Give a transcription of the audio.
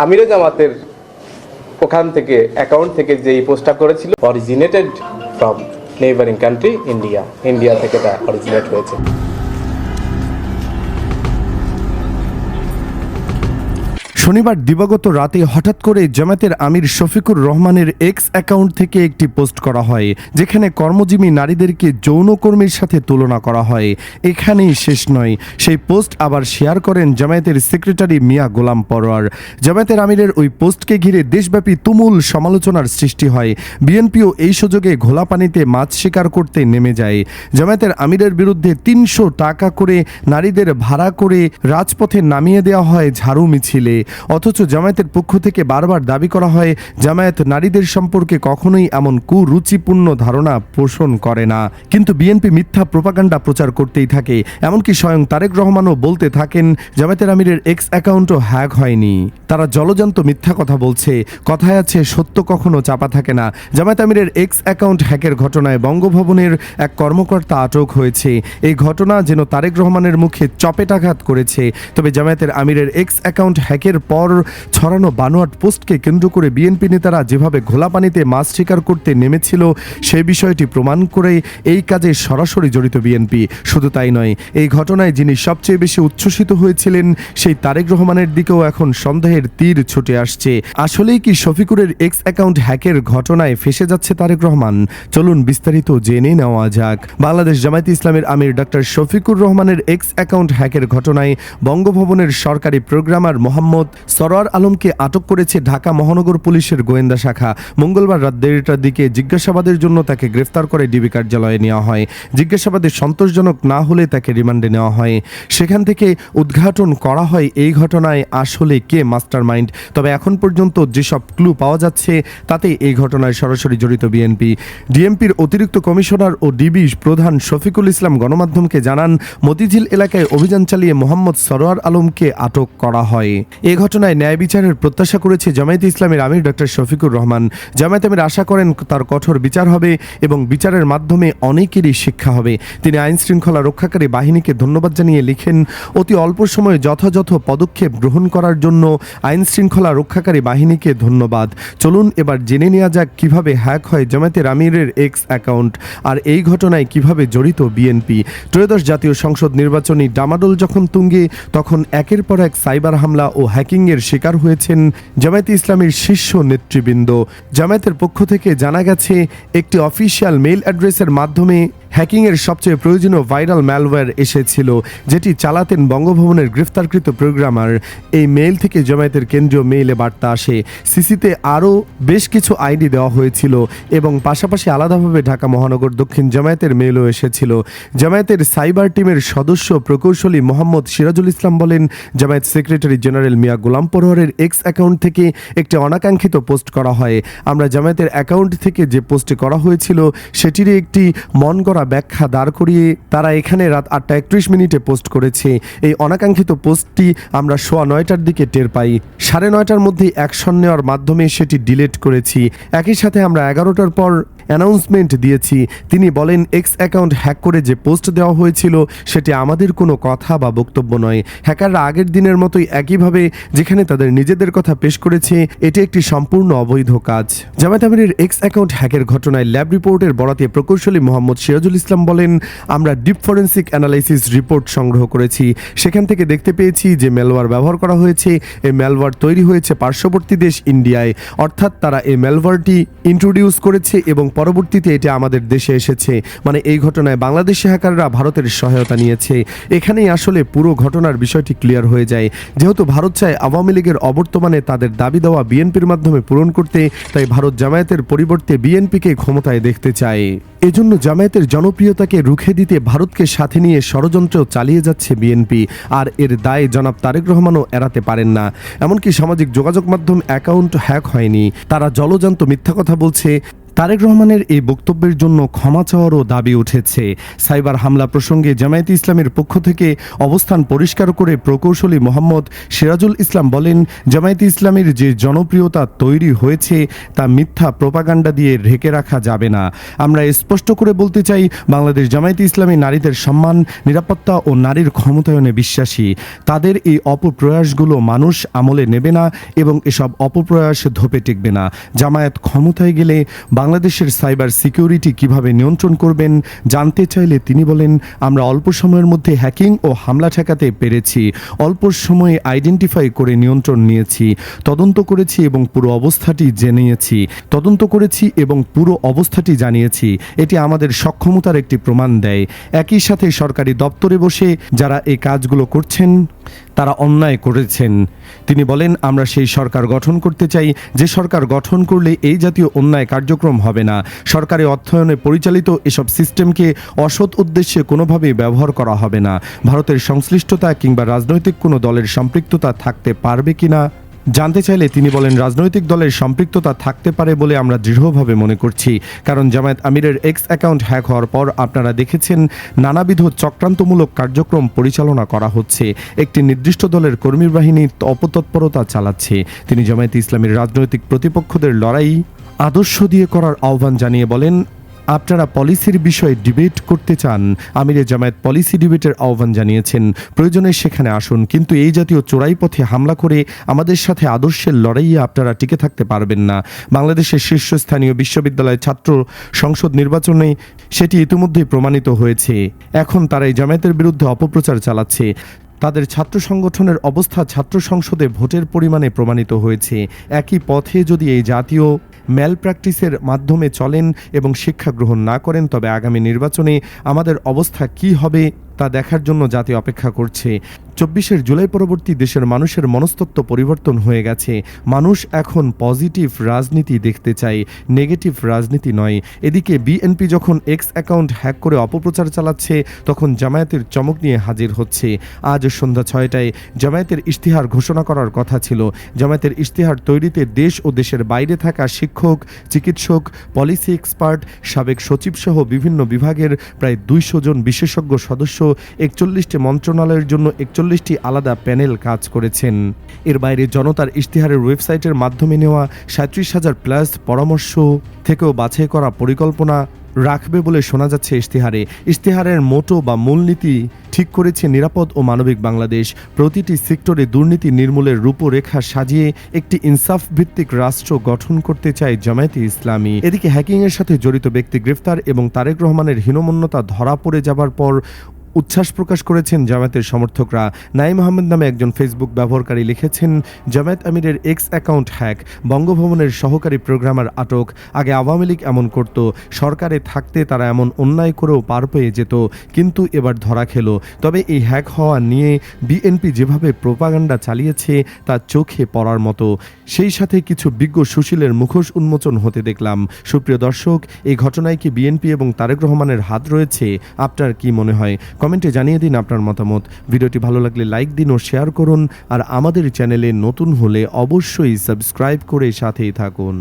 আমিরে জামাতের ওখান থেকে অ্যাকাউন্ট থেকে যে পোস্টটা করেছিল originated from neighbouring country India থেকে এটা অরিজিনেট হয়েছে। শনিবার দিবাগত রাতে হঠাৎ করে জামায়াতের আমির শফিকুর রহমানের এক্স অ্যাকাউন্ট থেকে একটি পোস্ট করা হয়, যেখানে কর্মজীবী নারীদেরকে যৌনকর্মীর সাথে তুলনা করা হয়। এখানেই শেষ নয়, সেই পোস্ট আবার শেয়ার করেন জামায়াতের সেক্রেটারি মিয়া গোলাম পরোয়ার। জামায়াতের আমিরের ওই পোস্টকে ঘিরে দেশব্যাপী তুমুল সমালোচনার সৃষ্টি হয়। বিএনপিও এই সুযোগে ঘোলা পানিতে মাছ শিকার করতে নেমে যায়। জামায়াতের আমিরের বিরুদ্ধে ৩০০ টাকা করে নারীদের ভাড়া করে রাজপথে নামিয়ে দেওয়া হয় ঝাড়ু মিছিলে। অথচ জামায়াতের পক্ষ থেকে বারবার দাবি করা হয় জামায়াত নারীদের সম্পর্কে কখনোই এমন কুরুচিপূর্ণ ধারণা পোষণ করে না। কিন্তু বিএনপি মিথ্যা প্রোপাগান্ডা প্রচার করতেই থাকে। এমনকি স্বয়ং তারেক রহমানও বলতে থাকেন জামায়াতের আমিরের এক্স অ্যাকাউন্টও হ্যাক হয়নি। তারা জলজান্ত মিথ্যা কথা বলছে। কথায় আছে সত্য কখনো চাপা থাকে না। জামায়াত আমিরের এক্স অ্যাকাউন্ট হ্যাকের ঘটনায় বঙ্গভবনের এক কর্মকর্তা আটক হয়েছে। এই ঘটনা যেন তারেক রহমানের মুখে চপেটাঘাত করেছে। তবে জামায়াতের আমিরের এক্স অ্যাকাউন্ট হ্যাকের পর ছড়ানো বানোয়াট পোস্টকে কেন্দ্র করে বিএনপি নেতারা যেভাবে ঘোলা পানিতে মাছ শিকার করতে নেমেছিল সেই বিষয়টি প্রমাণ করে এই কাজে সরাসরি জড়িত বিএনপি। শুধু তাই নয়, এই ঘটনায় যিনি সবচেয়ে বেশি উচ্ছ্বসিত হয়েছিলেন সেই তারেক রহমানের দিকেও এখন সন্দেহের তীর ছুটে আসছে। আসলেই কি শফিকুরের এক্স অ্যাকাউন্ট হ্যাকের ঘটনায় ফেসে যাচ্ছে তারেক রহমান? চলুন বিস্তারিত জেনে নেওয়া যাক। বাংলাদেশ জামায়াতে ইসলামের আমির ডক্টর শফিকুর রহমানের এক্স অ্যাকাউন্ট হ্যাকের ঘটনায় বঙ্গভবনের সরকারি প্রোগ্রামার মোহাম্মদ সরোয়ার আলমকে আটক করেছে ঢাকা মহানগর পুলিশের গোয়েন্দা শাখা। মঙ্গলবার রাত ১:৩০টার দিকে জিজ্ঞাসাবাদের জন্য তাকে গ্রেফতার করে ডিবি কার্যালয়ে নেওয়া হয়। জিজ্ঞাসাবাদে সন্তোষজনক না হলে তাকে রিমান্ডে নেওয়া হয়। সেখান থেকে উদ্ঘাটন করা হয় এই ঘটনায় আসলে কে মাস্টারমাইন্ড। তবে এখন পর্যন্ত যেসব ক্লু পাওয়া যাচ্ছে তাতে এই ঘটনায় সরাসরি জড়িত বিএনপি। ডিএমপির অতিরিক্ত কমিশনার ও ডিবি প্রধান শফিকুল ইসলাম গণমাধ্যমকে জানান, মতিঝিল এলাকায় অভিযান চালিয়ে মোহাম্মদ সরোয়ার আলমকে আটক করা হয়। এ ঘটনায় ন্যায় বিচারের প্রত্যাশা করেছে জামায়াতে ইসলামের আমির ডক্টর শফিকুর রহমান। জামায়াত আমির আশা করেন তার কঠোর বিচার হবে এবং বিচারের মাধ্যমে অনেকেরই শিক্ষা হবে। তিনি আইন শৃঙ্খলা রক্ষাকারী বাহিনীকে ধন্যবাদ জানিয়ে লিখেন, অতি অল্প সময়ে যথাযথ পদক্ষেপ গ্রহণ করার জন্য আইন শৃঙ্খলা রক্ষাকারী বাহিনীকে ধন্যবাদ। চলুন এবার জেনে নেওয়া যাক কিভাবে হ্যাক হয় জামায়াতের আমিরের এক্স অ্যাকাউন্ট আর এই ঘটনায় কিভাবে জড়িত বিএনপি। ত্রয়োদশ জাতীয় সংসদ নির্বাচনী ডামাডোল যখন তুঙ্গে, তখন একের পর এক সাইবার হামলা ও হ্যাকিংয়ের শিকার হয়েছেন জামায়াতে ইসলামের শীর্ষ নেতৃবৃন্দ। জামায়াতের পক্ষ থেকে জানা গেছে একটি অফিসিয়াল মেইল অ্যাড্রেসের মাধ্যমে হ্যাকিংয়ের সবচেয়ে প্রয়োজনীয় ভাইরাল ম্যালওয়্যার এসেছিল, যেটি চালাতেন বঙ্গভবনের গ্রেফতারকৃত প্রোগ্রামার। এই মেইল থেকে জামায়াতের কেন্দ্রীয় মেইলে বার্তা আসে। সিসিতে আরও বেশ কিছু আইডি দেওয়া হয়েছিল এবং পাশাপাশি আলাদাভাবে ঢাকা মহানগর দক্ষিণ জামায়াতের মেইলও এসেছিল। জামায়াতের সাইবার টিমের সদস্য প্রকৌশলী মোহাম্মদ সিরাজুল ইসলাম বলেন, জামায়াত সেক্রেটারি জেনারেল মিয়া গোলাম পরোয়ারের এক্স অ্যাকাউন্ট থেকে একটি অনাকাঙ্ক্ষিত পোস্ট করা হয়। আমরা জামায়াতের অ্যাকাউন্ট থেকে যে পোস্টটি করা হয়েছিল সেটিরই একটি মন গড়া ব্যাখ্যা দাঁড় করিয়ে তারা এখানে রাত 8:31 পোস্ট করেছে। এই অনাকাঙ্ক্ষিত পোস্টটি আমরা 9:15টার দিকে টের পাই। 9:30টার মধ্যে অ্যাকশন নেওয়ার মাধ্যমে সেটি ডিলিট করেছি। একই সাথে আমরা 11টার পর অ্যানাউন্সমেন্ট দিয়েছি। তিনি বলেন, এক্স অ্যাকাউন্ট হ্যাক করে যে পোস্ট দেওয়া হয়েছিল সেটি আমাদের কোনো কথা বা বক্তব্য নয়। হ্যাকাররা আগের দিনের মতোই একইভাবে যেখানে তাদের নিজেদের কথা পেশ করেছে, এটি একটি সম্পূর্ণ অবৈধ কাজ। জামায়াত আমিরের এক্স অ্যাকাউন্ট হ্যাকের ঘটনায় ল্যাব রিপোর্টের বরাতে প্রকৌশলী মোহাম্মদ সিরাজুল ইসলাম বলেন, আমরা ডিপ ফরেন্সিক অ্যানালাইসিস রিপোর্ট সংগ্রহ করেছি। সেখান থেকে দেখতে পেয়েছি যে ম্যালওয়্যার ব্যবহার করা হয়েছে, এই ম্যালওয়্যার তৈরি হয়েছে পার্শ্ববর্তী দেশ ইন্ডিয়ায়। অর্থাৎ তারা এই ম্যালওয়্যারটি ইন্ট্রোডিউস করেছে এবং পরবর্তীতে এটি আমাদের দেশে এসেছে। মানে এই ঘটনায় বাংলাদেশি হ্যাকাররা ভারতের সহায়তা নিয়েছে। এখানেই আসলে পুরো ঘটনার বিষয়টি ক্লিয়ার হয়ে যায়। যেহেতু ভারত চায় আওয়ামী লীগের অবর্তমানে তাদের দাবি দেওয়া বিএনপির মাধ্যমে পূরণ করতে, তাই ভারত জামায়াতের পরিবর্তে বিএনপিকে ক্ষমতায় দেখতে চায়। এজন্য জামায়াতের জনপ্রিয়তাকে রুখে দিতে ভারতকে সাথে নিয়ে ষড়যন্ত্র চালিয়ে যাচ্ছে বিএনপি। আর এর দায় জনাব তারেক রহমানও এড়াতে পারেন না। এমনকি সামাজিক যোগাযোগ মাধ্যম অ্যাকাউন্ট হ্যাক হয়নি, তারা জলজান্ত মিথ্যা কথা বলছে। তারেক রহমানের এই বক্তব্যের জন্য ক্ষমা চাওয়ারও দাবি উঠেছে। সাইবার হামলা প্রসঙ্গে জামায়াতে ইসলামের পক্ষ থেকে অবস্থান পরিষ্কার করে প্রকৌশলী মোহাম্মদ সিরাজুল ইসলাম বলেন, জামায়াতে ইসলামের যে জনপ্রিয়তা তৈরি হয়েছে তা মিথ্যা প্রোপাগান্ডা দিয়ে ঢেকে রাখা যাবে না। আমরা স্পষ্ট করে বলতে চাই, বাংলাদেশ জামায়াতে ইসলামী নারীদের সম্মান, নিরাপত্তা ও নারীর ক্ষমতায়নে বিশ্বাসী। তাদের এই অপপ্রয়াসগুলো মানুষ আমলে নেবে না এবং এসব অপপ্রয়াস ধোপে টিকবে না। জামায়াত ক্ষমতায় গেলে বাংলাদেশের সাইবার সিকিউরিটি কিভাবে নিয়ন্ত্রণ করবেন জানতে চাইলে তিনি বলেন, আমরা অল্প সময়ের মধ্যে হ্যাকিং ও হামলা ঠেকাতে পেরেছি। অল্প সময়ে আইডেন্টিফাই করে নিয়ন্ত্রণ নিয়েছি, তদন্ত করেছি এবং পুরো অবস্থাটি জানিয়েছি। এটি আমাদের সক্ষমতার একটি প্রমাণ দেয়। একই সাথে সরকারি দপ্তরে বসে যারা এই কাজগুলো করছেন তারা অন্যায় করেছেন। তিনি বলেন, আমরা সেই সরকার গঠন করতে চাই যে সরকার গঠন করলে এই জাতীয় অন্যায় কার্যক্রম হবে না। সরকারি অর্থায়নে পরিচালিত এসব সিস্টেমকে অসৎ উদ্দেশ্যে কোনোভাবেই ব্যবহার করা হবে না। ভারতের সংশ্লিষ্টতা কিংবা রাজনৈতিক কোনো দলের সম্পৃক্ততা থাকতে পারবে কিনা জানতে চাইলে তিনি বলেন, রাজনৈতিক দলের সম্পৃক্ততা থাকতে পারে বলে আমরা দৃঢ়ভাবে মনে করছি। কারণ জামায়াত আমিরের এক্স অ্যাকাউন্ট হ্যাক হওয়ার পর আপনারা দেখেছেন নানাবিধ চক্রান্তমূলক কার্যক্রম পরিচালনা করা হচ্ছে। একটি নির্দিষ্ট দলের কর্মী বাহিনী অপতৎপরতা চালাচ্ছে। তিনি জামায়াতে ইসলামীর রাজনৈতিক প্রতিপক্ষদের লড়াই আদর্শ দিয়ে করার আহ্বান জানিয়ে বলেন, আপনারা পলিসির বিষয়ে ডিবেট করতে চান, আমিরে জামায়াত পলিসি ডিবেটের আহ্বান জানিয়েছেন। প্রয়োজনে সেখানে আসুন, কিন্তু এই জাতীয় চোরাই পথে হামলা করে আমাদের সাথে আদর্শের লড়াইয়ে আপনারা টিকে থাকতে পারবেন না। বাংলাদেশের শীর্ষস্থানীয় বিশ্ববিদ্যালয় ছাত্র সংসদ নির্বাচনে সেটি ইতিমধ্যেই প্রমাণিত হয়েছে। এখন তারা এই জামায়াতের বিরুদ্ধে অপপ্রচার চালাচ্ছে। তাদের ছাত্র সংগঠনের অবস্থা ছাত্র সংসদে ভোটের পরিমাণে প্রমাণিত হয়েছে। একই পথে যদি এই জাতীয় ম্যাল প্র্যাকটিসের মাধ্যমে চলেন এবং শিক্ষা গ্রহণ না করেন, তবে আগামী নির্বাচনে আমাদের অবস্থা কী হবে তা দেখার জন্য জাতি অপেক্ষা করছে। 24 জুলাই পরবর্তী দেশের মানুষের মনস্তত্ত্ব পরিবর্তন হয়ে গেছে। মানুষ এখন পজিটিভ রাজনীতি দেখতে চায়, নেগেটিভ রাজনীতি নয়। এদিকে বিএনপি যখন এক্স অ্যাকাউন্ট হ্যাক করে অপপ্রচার চালাচ্ছে, তখন জামায়াতের চমক নিয়ে হাজির হচ্ছে। আজ সন্ধ্যা 6টায় জামায়াতের ইশতেহার ঘোষণা করার কথা ছিল। জামায়াতের ইশতেহার তৈরিতে দেশ ও দেশের বাইরে থাকা শিক্ষক, চিকিৎসক, পলিসি এক্সপার্ট, সাবেক সচিবসহ বিভিন্ন বিভাগের প্রায় 200 জন বিশেষজ্ঞ সদস্য 41টি মন্ত্রণালয়ের জন্য 41টি আলাদা প্যানেল কাজ করেছেন। এর বাইরে জনতার ইশতেহারের ওয়েবসাইটের মাধ্যমে নেওয়া 37,000 প্লাস পরামর্শ থেকেও বাছাই করা পরিকল্পনা রাখবে বলে শোনা যাচ্ছে ইশতেহারের মোটো বা মূলনীতি ঠিক করেছে নিরাপদ ও মানবিক বাংলাদেশ। প্রতিটি সেক্টরে দুর্নীতি নির্মূলের রূপরেখা সাজিয়ে একটি ইনসাফ ভিত্তিক রাষ্ট্র গঠন করতে চায় জামায়াতে ইসলামী। এদিকে হ্যাকিংয়ের সাথে জড়িত ব্যক্তি গ্রেফতার এবং তারেক রহমানের হীনমন্যতা ধরা পড়ে যাবার পর উচ্ছ্বাস প্রকাশ করেছেন জামায়াতের সমর্থকরা। নাইম আহমেদ নামে একজন ফেসবুক ব্যবহারকারী লিখেছেন, জামায়াত আমিরের এক্স অ্যাকাউন্ট হ্যাক, বঙ্গভবনের সহকারী প্রোগ্রামার আটক। আগে আওয়ামী লীগ এমন করত, সরকারে থাকতে তারা এমন অন্যায় করেও পার পেয়ে যেত, কিন্তু এবার ধরা খেল। তবে এই হ্যাক হওয়া নিয়ে বিএনপি যেভাবে প্রোপাগান্ডা চালিয়েছে তা চোখে পড়ার মতো। সেই সাথে কিছু বিজ্ঞ সুশীলের মুখোশ উন্মোচন হতে দেখলাম। সুপ্রিয় দর্শক, এই ঘটনায় কি বিএনপি এবং তারেক রহমানের হাত রয়েছে? আপনার কি মনে হয়? কমেন্টে জানিয়ে দিন আপনার মতামত। ভিডিওটি ভালো লাগলে লাইক দিন ও শেয়ার করুন। আর আমাদের চ্যানেলে নতুন হলে অবশ্যই সাবস্ক্রাইব করে সাথেই থাকুন।